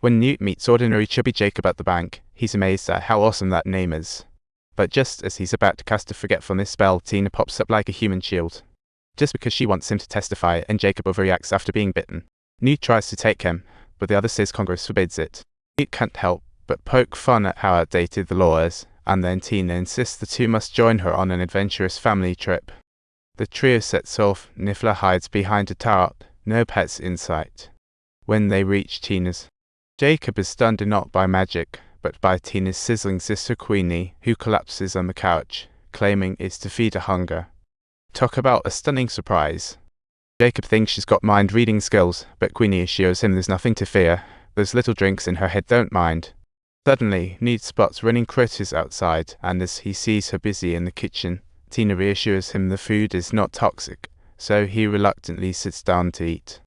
When Newt meets ordinary chubby Jacob at the bank, he's amazed at how awesome that name is. But just as he's about to cast a forgetfulness spell, Tina pops up like a human shield. Just because she wants him to testify, and Jacob overreacts after being bitten. Newt tries to take him, but the other says Congress forbids it. Newt can't help but poke fun at how outdated the law is, and then Tina insists the two must join her on an adventurous family trip. The trio sets off. Niffler hides behind a tart, no pets in sight. When they reach Tina's, Jacob is stunned not by magic, but by Tina's sizzling sister Queenie, who collapses on the couch, claiming it's to feed her hunger. Talk about a stunning surprise. Jacob thinks she's got mind-reading skills, but Queenie assures him there's nothing to fear. Those little drinks in her head don't mind. Suddenly, Newt spots running critters outside, and as he sees her busy in the kitchen, Tina reassures him the food is not toxic, so he reluctantly sits down to eat.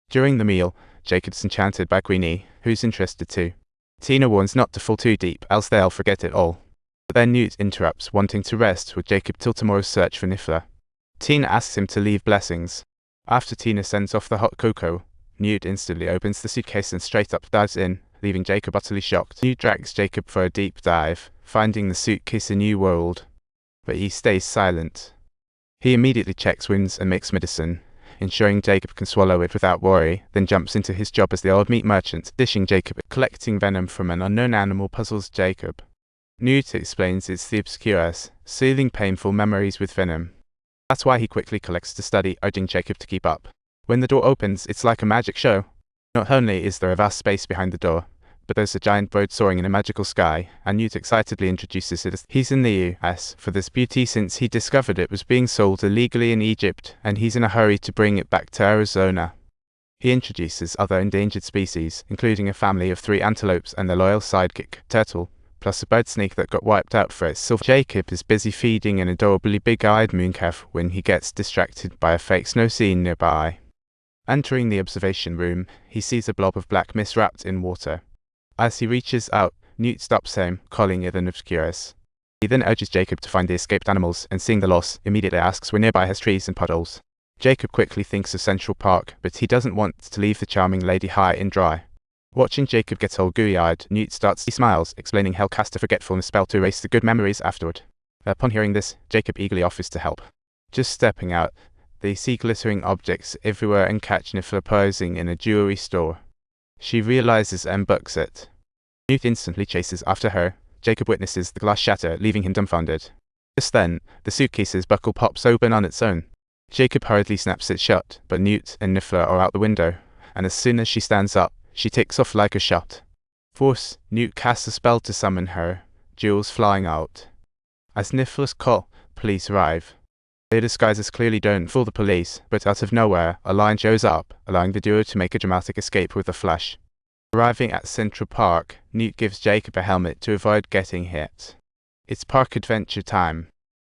During the meal, Jacob's enchanted by Queenie, who's interested too. Tina warns not to fall too deep, else they'll forget it all. But then Newt interrupts, wanting to rest with Jacob till tomorrow's search for Niffler. Tina asks him to leave blessings. After Tina sends off the hot cocoa, Newt instantly opens the suitcase and straight up dives in, leaving Jacob utterly shocked. Newt drags Jacob for a deep dive, finding the suitcase a new world. But he stays silent. He immediately checks wounds and makes medicine, ensuring Jacob can swallow it without worry, then jumps into his job as the old meat merchant, dishing Jacob. Collecting venom from an unknown animal puzzles Jacob. Newt explains it's the obscures, soothing painful memories with venom. That's why he quickly collects the study, urging Jacob to keep up. When the door opens, it's like a magic show. Not only is there a vast space behind the door, but there's a giant bird soaring in a magical sky, and Newt excitedly introduces it as he's in the US for this beauty since he discovered it was being sold illegally in Egypt, and he's in a hurry to bring it back to Arizona. He introduces other endangered species, including a family of 3 antelopes and their loyal sidekick, Turtle, plus a bird snake that got wiped out for its silver. Jacob is busy feeding an adorably big-eyed mooncalf when he gets distracted by a fake snow scene nearby. Entering the observation room, he sees a blob of black mist wrapped in water. As he reaches out, Newt stops him, calling it an obscurus. He then urges Jacob to find the escaped animals, and seeing the loss, immediately asks where nearby has trees and puddles. Jacob quickly thinks of Central Park, but he doesn't want to leave the charming lady high and dry. Watching Jacob get all gooey-eyed, Newt smiles, explaining he'll cast a forgetfulness spell to erase the good memories afterward. Upon hearing this, Jacob eagerly offers to help. Just stepping out, they see glittering objects everywhere and catch Niffler posing in a jewelry store. She realizes and books it. Newt instantly chases after her. Jacob witnesses the glass shatter, leaving him dumbfounded. Just then, the suitcase's buckle pops open on its own. Jacob hurriedly snaps it shut, but Newt and Niffler are out the window, and as soon as she stands up, she takes off like a shot. Force, Newt casts a spell to summon her, jewels flying out. As Niffler's call, police arrive. Their disguises clearly don't fool the police, but out of nowhere, a lion shows up, allowing the duo to make a dramatic escape with a flash. Arriving at Central Park, Newt gives Jacob a helmet to avoid getting hit. It's park adventure time.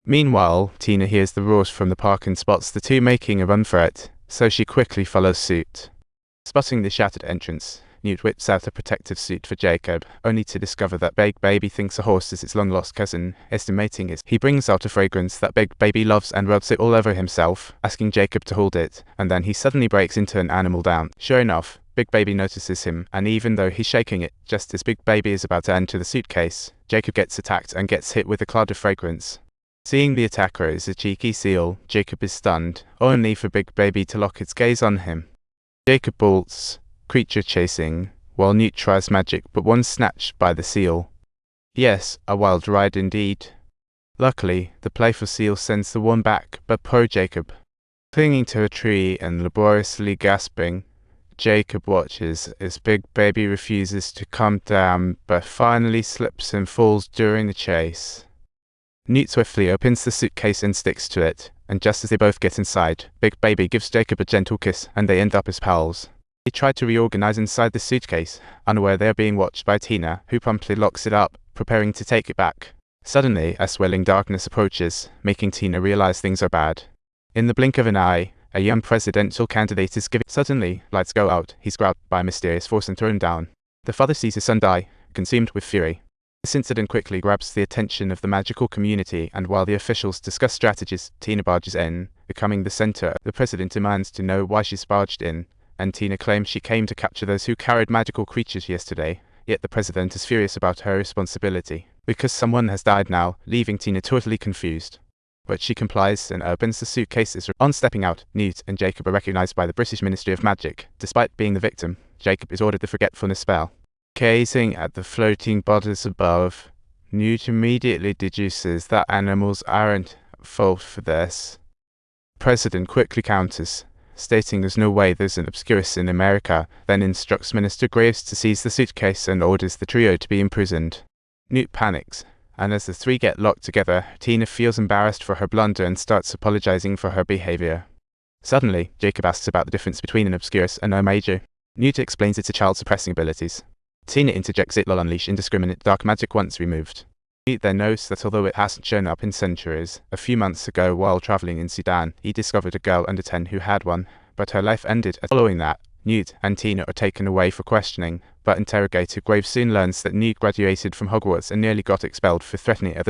Meanwhile, Tina hears the roars from the park and spots the two making a run for it, so she quickly follows suit. Spotting the shattered entrance, Newt whips out a protective suit for Jacob, only to discover that Big Baby thinks a horse is its long-lost cousin, estimating it. He brings out a fragrance that Big Baby loves and rubs it all over himself, asking Jacob to hold it, and then he suddenly breaks into an animal dance. Sure enough, Big Baby notices him, and even though he's shaking it, just as Big Baby is about to enter the suitcase, Jacob gets attacked and gets hit with a cloud of fragrance. Seeing the attacker is a cheeky seal, Jacob is stunned, only for Big Baby to lock its gaze on him. Jacob bolts, creature chasing, while Newt tries magic but one's snatched by the seal. Yes, a wild ride indeed. Luckily, the playful seal sends the one back, but poor Jacob. Clinging to a tree and laboriously gasping, Jacob watches as Big Baby refuses to come down but finally slips and falls during the chase. Newt swiftly opens the suitcase and sticks to it, and just as they both get inside, Big Baby gives Jacob a gentle kiss and they end up as pals. They try to reorganize inside the suitcase, unaware they are being watched by Tina, who promptly locks it up, preparing to take it back. Suddenly, a swelling darkness approaches, making Tina realize things are bad. In the blink of an eye, a young presidential candidate is given. Suddenly, lights go out, he's grabbed by a mysterious force and thrown down. The father sees his son die, consumed with fury. This incident quickly grabs the attention of the magical community, and while the officials discuss strategies, Tina barges in, becoming the center. The president demands to know why she's barged in, and Tina claims she came to capture those who carried magical creatures yesterday, yet the president is furious about her responsibility, because someone has died now, leaving Tina totally confused. But she complies and opens the suitcases. On stepping out, Newt and Jacob are recognized by the British Ministry of Magic. Despite being the victim, Jacob is ordered the forgetfulness spell. Gazing at the floating bodies above, Newt immediately deduces that animals aren't at fault for this. The president quickly counters, stating there's no way there's an obscurus in America, then instructs Minister Graves to seize the suitcase and orders the trio to be imprisoned. Newt panics, and as the three get locked together, Tina feels embarrassed for her blunder and starts apologizing for her behavior. Suddenly, Jacob asks about the difference between an obscurus and a major. Newt explains it's a child suppressing abilities. Tina interjects it'll unleash indiscriminate dark magic once removed. Newt then knows that although it hasn't shown up in centuries, a few months ago while traveling in Sudan, he discovered a girl under 10 who had one, but her life ended. Following that, Newt and Tina are taken away for questioning, but interrogator Graves soon learns that Newt graduated from Hogwarts and nearly got expelled for threatening others.